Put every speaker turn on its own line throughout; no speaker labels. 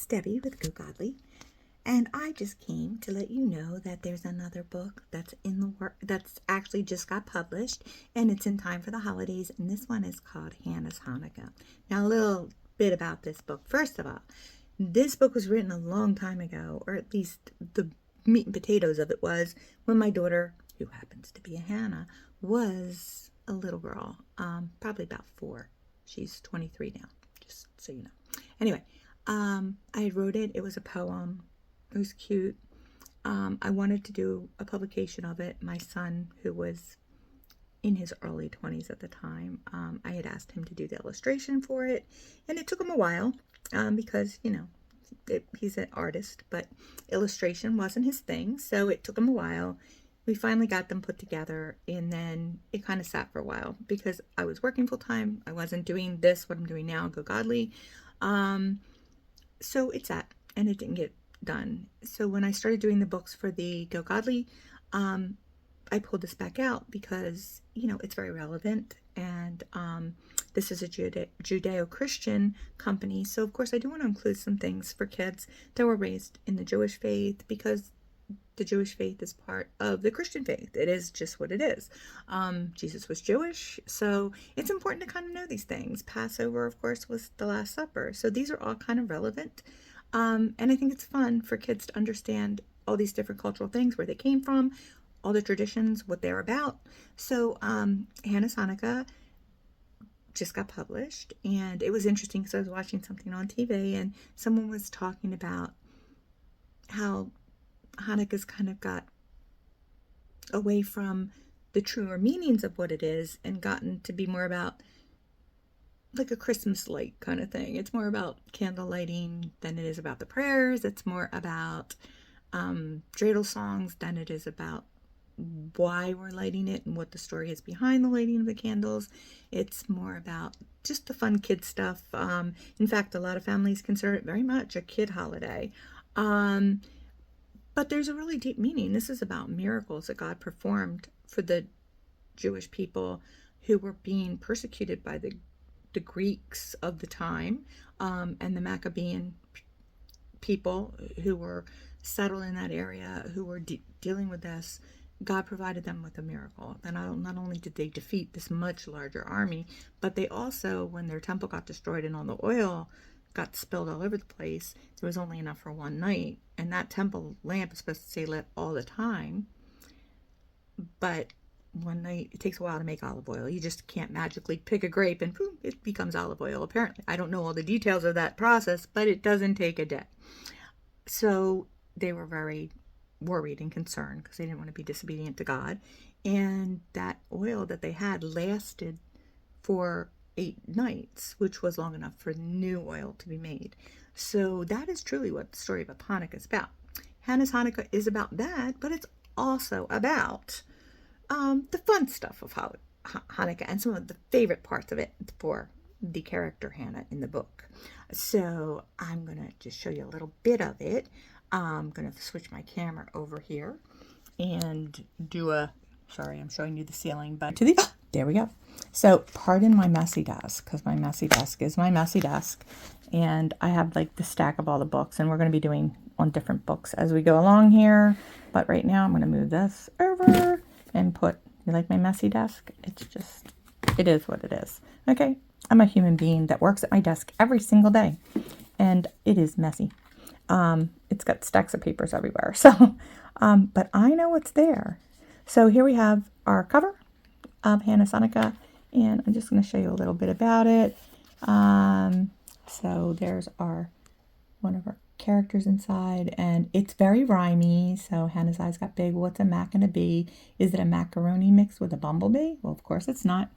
Debbie with Go Godly, and I just came to let you know that there's another book that's in the that's actually just got published, and it's in time for the holidays, and this one is called Hannah's Hanukkah. Now, a little bit about this book. First of all, this book was written a long time ago, or at least the meat and potatoes of it was when my daughter, who happens to be a Hannah, was a little girl, probably about 4. She's 23 now, just so you know. Anyway, I wrote it. It was a poem. It was cute. I wanted to do a publication of it. My son, who was in his early 20s at the time, I had asked him to do the illustration for it, and it took him a while because, you know, he's an artist, but illustration wasn't his thing, so it took him a while. We finally got them put together, and then it kind of sat for a while because I was working full time. I wasn't doing what I'm doing now, Go Godly. So it sat, and it didn't get done. So when I started doing the books for the Go Godly, I pulled this back out because, you know, it's very relevant, and this is a Judeo-Christian company, so of course I do want to include some things for kids that were raised in the Jewish faith, because the Jewish faith is part of the Christian faith. It is just what it is. Jesus was Jewish, so it's important to kind of know these things. Passover, of course, was the Last Supper, so these are all kind of relevant, and I think it's fun for kids to understand all these different cultural things, where they came from, all the traditions, what they're about. So Hannah's Hanukkah just got published, and it was interesting because I was watching something on TV, and someone was talking about how Hanukkah's kind of got away from the truer meanings of what it is and gotten to be more about like a Christmas light kind of thing. It's more about candle lighting than it is about the prayers. It's more about dreidel songs than it is about why we're lighting it and what the story is behind the lighting of the candles. It's more about just the fun kid stuff. In fact, a lot of families consider it very much a kid holiday. But there's a really deep meaning. This is about miracles that God performed for the Jewish people who were being persecuted by the Greeks of the time, and the Maccabean people who were settled in that area, who were dealing with this. God provided them with a miracle. And not only did they defeat this much larger army, but they also, when their temple got destroyed and all the oil got spilled all over the place, there was only enough for one night. And that temple lamp is supposed to stay lit all the time. But one night, it takes a while to make olive oil. You just can't magically pick a grape and boom, it becomes olive oil, apparently. I don't know all the details of that process, but it doesn't take a day. So they were very worried and concerned because they didn't want to be disobedient to God. And that oil that they had lasted for 8 nights, which was long enough for new oil to be made. So that is truly what the story of Hanukkah is about. Hannah's Hanukkah is about that, but it's also about the fun stuff of Hanukkah and some of the favorite parts of it for the character Hannah in the book. So I'm going to just show you a little bit of it. I'm going to switch my camera over here and do sorry, I'm showing you the ceiling, but there we go. So pardon my messy desk, because my messy desk is my messy desk, and I have like the stack of all the books, and we're going to be doing on different books as we go along here. But right now I'm going to move this over and you like my messy desk? It is what it is. Okay. I'm a human being that works at my desk every single day, and it is messy. It's got stacks of papers everywhere. So, but I know what's there. So here we have our cover of Hannah's Hanukkah, and I'm just going to show you a little bit about it. So there's one of our characters inside, and it's very rhymey. So Hannah's eyes got big. What's a mac and a bee? Is it a macaroni mixed with a bumblebee? Well, of course it's not.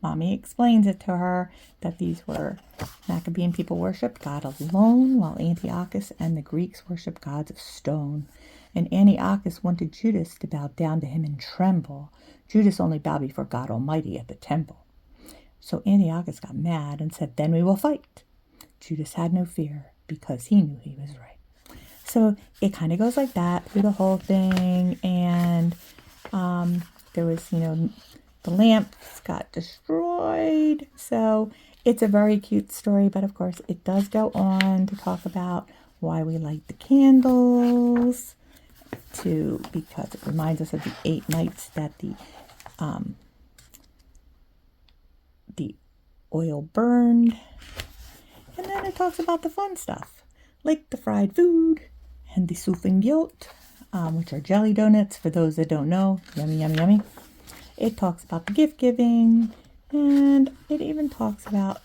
Mommy explains it to her that these were Maccabean people worshipped God alone, while Antiochus and the Greeks worshipped gods of stone. And Antiochus wanted Judas to bow down to him and tremble. Judas only bowed before God Almighty at the temple. So Antiochus got mad and said, "Then we will fight." Judas had no fear because he knew he was right. So it kind of goes like that through the whole thing. And there was, the lamps got destroyed. So it's a very cute story, but of course it does go on to talk about why we light the candles, because it reminds us of the 8 nights that the oil burned. And then it talks about the fun stuff, like the fried food and the Soufflingyote, which are jelly donuts, for those that don't know. Yummy, yummy, yummy. It talks about the gift giving, and it even talks about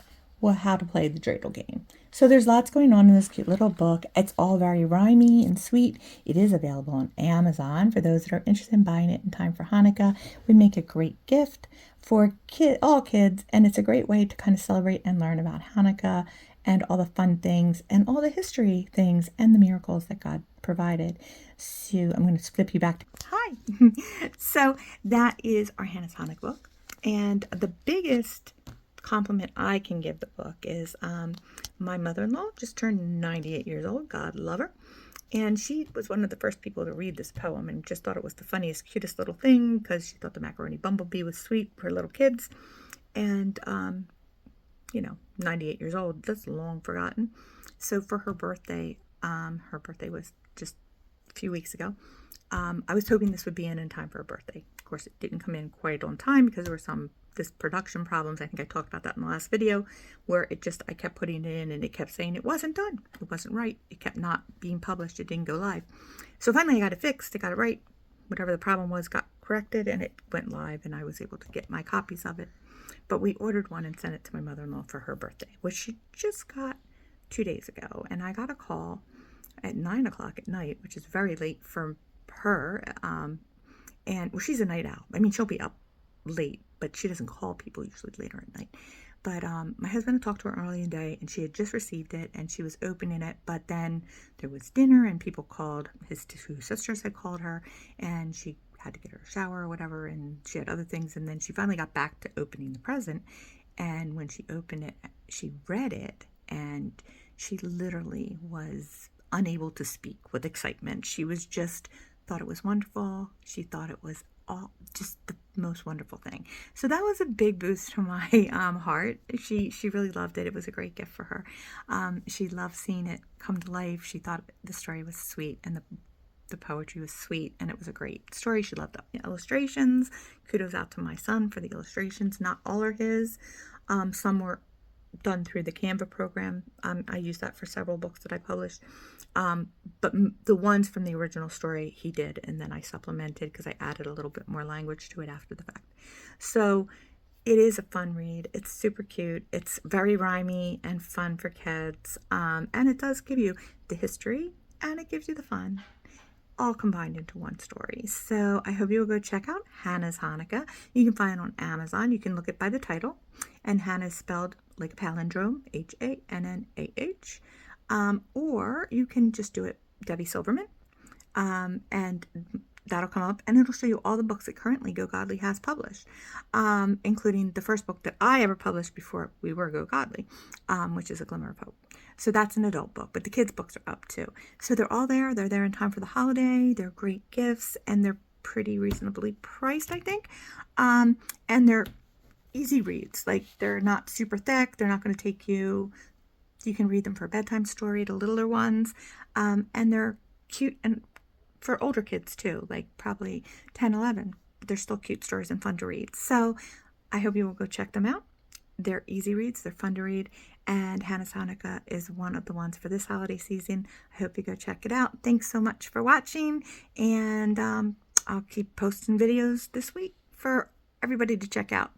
how to play the dreidel game. So there's lots going on in this cute little book. It's all very rhymey and sweet. It is available on Amazon for those that are interested in buying it in time for Hanukkah. We make a great gift for all kids, and it's a great way to kind of celebrate and learn about Hanukkah and all the fun things and all the history things and the miracles that God provided. So I'm going to flip you back to hi. So that is our Hannah's Hanukkah book, and the biggest compliment I can give the book is my mother-in-law just turned 98 years old. God love her. And she was one of the first people to read this poem and just thought it was the funniest, cutest little thing because she thought the macaroni bumblebee was sweet for little kids. And, 98 years old, that's long forgotten. So for her birthday was just a few weeks ago. I was hoping this would be in time for her birthday. Of course, it didn't come in quite on time because there were this production problems. I think I talked about that in the last video, where I kept putting it in and it kept saying it wasn't done. It wasn't right. It kept not being published. It didn't go live. So finally I got it fixed. I got it right. Whatever the problem was got corrected and it went live and I was able to get my copies of it. But we ordered one and sent it to my mother-in-law for her birthday, which she just got 2 days ago. And I got a call at 9 o'clock at night, which is very late for her. She's a night owl. I mean, she'll be up late, but she doesn't call people usually later at night. But my husband had talked to her early in the day, and she had just received it, and she was opening it. But then there was dinner, and people called. His 2 sisters had called her, and she had to get her a shower or whatever, and she had other things. And then she finally got back to opening the present. And when she opened it, she read it, and she literally was unable to speak with excitement. She was just thought it was wonderful. She thought it was all just the most wonderful thing. So that was a big boost to my heart. She really loved it. It was a great gift for her. She loved seeing it come to life. She thought the story was sweet and the poetry was sweet, and it was a great story. She loved the illustrations. Kudos out to my son for the illustrations. Not all are his. Some were done through the Canva program. I used that for several books that I published. But the ones from the original story he did, and then I supplemented because I added a little bit more language to it after the fact. So it is a fun read. It's super cute. It's very rhymey and fun for kids. And it does give you the history and it gives you the fun, all combined into one story. So I hope you will go check out Hannah's Hanukkah. You can find it on Amazon. You can look it by the title. And Hannah is spelled like a palindrome, Hannah. Or you can just do it Debbie Silverman. And that'll come up and it'll show you all the books that currently Go Godly has published, including the first book that I ever published before we were Go Godly, which is A Glimmer of Hope. So that's an adult book, but the kids' books are up too. So they're all there. They're there in time for the holiday. They're great gifts and they're pretty reasonably priced, I think. And they're easy reads. Like, they're not super thick. They're not going to take you can read them for a bedtime story to littler ones. And they're cute and for older kids too, like probably 10, 11. They're still cute stories and fun to read. So I hope you will go check them out. They're easy reads. They're fun to read. And Hannah's Hanukkah is one of the ones for this holiday season. I hope you go check it out. Thanks so much for watching. And I'll keep posting videos this week for everybody to check out.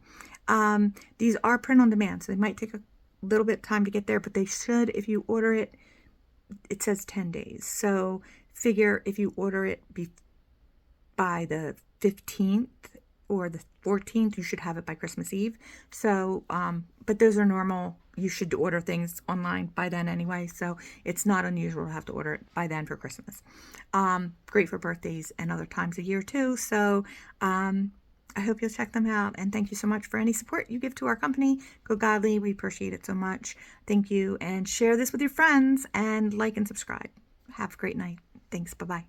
These are print on demand, so they might take a little bit of time to get there, but they should, if you order it, it says 10 days. So figure if you order it by the 15th or the 14th, you should have it by Christmas Eve. So, but those are normal. You should order things online by then anyway. So it's not unusual to have to order it by then for Christmas. Great for birthdays and other times of year too. So, I hope you'll check them out. And thank you so much for any support you give to our company, Go Godly. We appreciate it so much. Thank you. And share this with your friends and like and subscribe. Have a great night. Thanks. Bye-bye.